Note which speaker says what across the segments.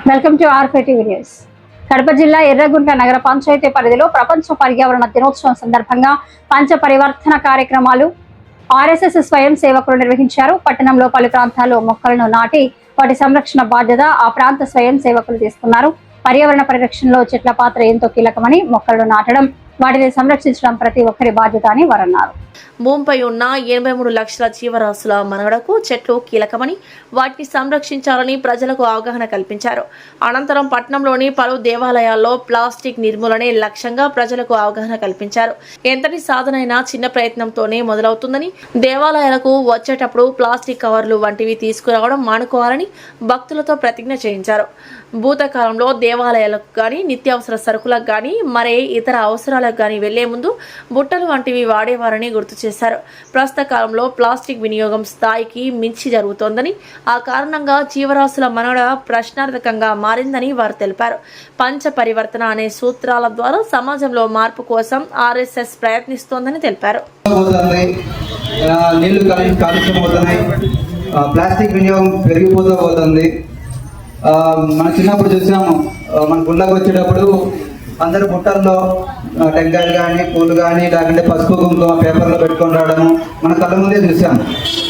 Speaker 1: Welcome to RPTV news. Kadapa జిల్లా ఎర్రగుంట నగర పంచాయతీ పరిధిలో ప్రపంచ పర్యావరణ దినోత్సవం సందర్భంగా పంచ పరివర్తన కార్యక్రమాలు ఆర్ఎస్ఎస్ స్వయం సేవకులు నిర్వహించారు. పట్టణంలో పలు ప్రాంతాల్లో మొక్కలను నాటి వాటి సంరక్షణ బాధ్యత ఆ ప్రాంత స్వయం సేవకులు తీసుకున్నారు. పర్యావరణ పరిరక్షణలో చెట్ల పాత్ర ఎంతో కీలకమని, మొక్కలను నాటడం, వాటిని సంరక్షించడం ప్రతి ఒక్కరి బాధ్యత అని వారన్నారు.
Speaker 2: భూమిపై ఉన్న 83 లక్షల జీవరాశుల మనుగడకు చెట్లు కీలకమని, వాటిని సంరక్షించాలని ప్రజలకు అవగాహన కల్పించారు. అనంతరం పట్టణంలోని పలు దేవాలయాల్లో ప్లాస్టిక్ నిర్మూలనే లక్ష్యంగా ప్రజలకు అవగాహన కల్పించారు. ఎంతటి సాధనైనా చిన్న ప్రయత్నంతోనే మొదలవుతుందని, దేవాలయాలకు వచ్చేటప్పుడు ప్లాస్టిక్ కవర్లు వంటివి తీసుకురావడం మానుకోవాలని భక్తులతో ప్రతిజ్ఞ చేయించారు. భూతకాలంలో దేవాలయాలకు కానీ, నిత్యావసర సరుకులకు కానీ, మరే ఇతర అవసరాలకు కానీ వెళ్లే ముందు బుట్టలు వంటివి వాడేవారని గుర్తు చేశారు. ప్రస్తుత కాలంలో ప్లాస్టిక్ వినియోగం స్థాయికి మించి జరుగుతోందని, ఆ కారణంగా జీవరాశుల మనుగడ ప్రశ్నార్థకంగా మారిందని వారు తెలిపారు. పంచ పరివర్తన అనే సూత్రాల ద్వారా సమాజంలో మార్పు కోసం ఆర్ఎస్ఎస్ ప్రయత్నిస్తోందని తెలిపారు.
Speaker 3: ప్లాస్టిక్ వినియోగం పెరిగిపోతూ పోతుంది. మనం చిన్నప్పుడు చూసాము, మన గుళ్ళకి వచ్చేటప్పుడు అందరు బుట్టల్లో టెంకాయలు కానీ, పూలు కానీ, లేకుంటే పసుపు కుంకుమ పేపర్లో పెట్టుకొని రావడము మన కళ్ళ ముందే చూసాము.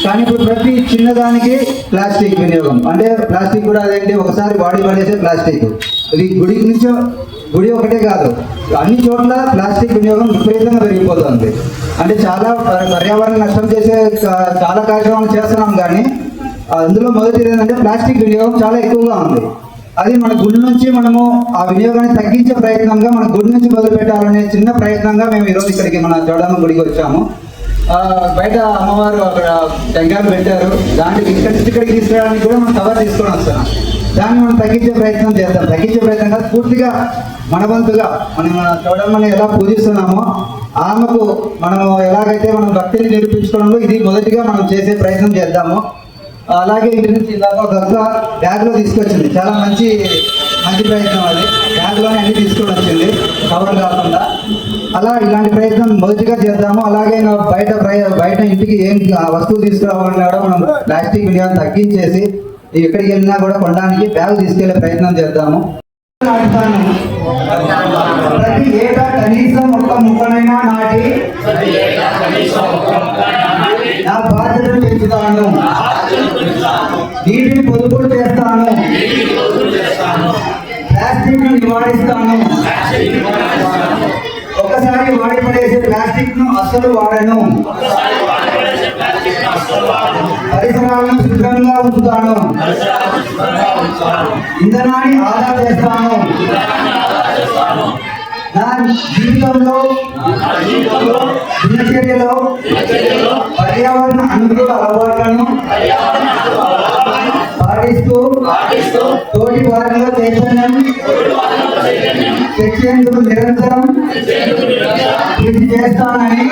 Speaker 3: కానీ ఇప్పుడు ప్రతి చిన్నదానికి ప్లాస్టిక్ వినియోగం. అంటే ప్లాస్టిక్ కూడా అదేంటి, ఒకసారి బాడీ పడేసే ప్లాస్టిక్. ఇది గుడి ఒకటే కాదు, అన్ని చోట్ల ప్లాస్టిక్ వినియోగం విపరీతంగా పెరిగిపోతుంది. అంటే చాలా పర్యావరణ నష్టం చేసే చాలా కార్యక్రమాలు చేస్తున్నాం, కానీ అందులో మొదటిది ఏంటంటే ప్లాస్టిక్ వినియోగం చాలా ఎక్కువగా ఉంది. అది మన గుడి నుంచి మనము ఆ వినియోగాన్ని తగ్గించే ప్రయత్నంగా, మన గుడి నుంచి మొదలు పెట్టాలనే చిన్న ప్రయత్నంగా మేము ఈరోజు ఇక్కడికి మన చౌడమ్మ గుడికి వచ్చాము. బయట అమ్మవారు అక్కడ టెంకాయలు పెట్టారు, దానికి ఇక్కడికి తీసుకురావడానికి కూడా మనం కవర్ తీసుకొని వస్తున్నాం. దాన్ని మనం తగ్గించే ప్రయత్నం చేద్దాం. తగ్గించే ప్రయత్నంగా పూర్తిగా మన వంతుగా మనం చౌడమ్మని ఎలా పూజిస్తున్నామో, ఆమెకు మనం ఎలాగైతే మనం భక్తిని నిరూపించుకోవడంలో ఇది మొదటిగా మనం చేసే ప్రయత్నం చేద్దాము. అలాగే ఇంటి నుంచి ఇలాగ ఒక బ్యాగ్లో తీసుకొచ్చింది, చాలా మంచి ప్రయత్నం. అది బ్యాగ్లోనే అన్ని తీసుకొని వచ్చింది, కవర్ కాకుండా. అలా ఇలాంటి ప్రయత్నం మొదటిగా చేద్దాము. అలాగే బయట ఇంటికి ఏం వస్తువులు తీసుకురావాలన్నా కూడా మనం ప్లాస్టిక్ వినియోగం తగ్గించేసి ఎక్కడికి వెళ్ళినా కూడా కొనడానికి బ్యాగ్ తీసుకెళ్లే ప్రయత్నం చేద్దాము. ప్రతి ఏటా కనీసం ఒక్క ముక్కనైనా నాటి నా బాధ్యతను పెంచుతాను, నీటిని పొదుపులు చేస్తాను, ప్లాస్టిక్ ను నివారిస్తాను, ఒకసారి వాడి పడేసే ప్లాస్టిక్ ను అస్సలు వాడను, పరిసరాలను శుభ్రంగా ఉంచుతాను, ఇంధనాన్ని ఆదా చేస్తాను. నా జీవితంలో దినచర్యలో పర్యావరణ అనుకూల అలవాట్లను పాటిస్తూ తోటి వారిలో చైతన్యం తెచ్చేందుకు నిరంతరం కృషి చేస్తానని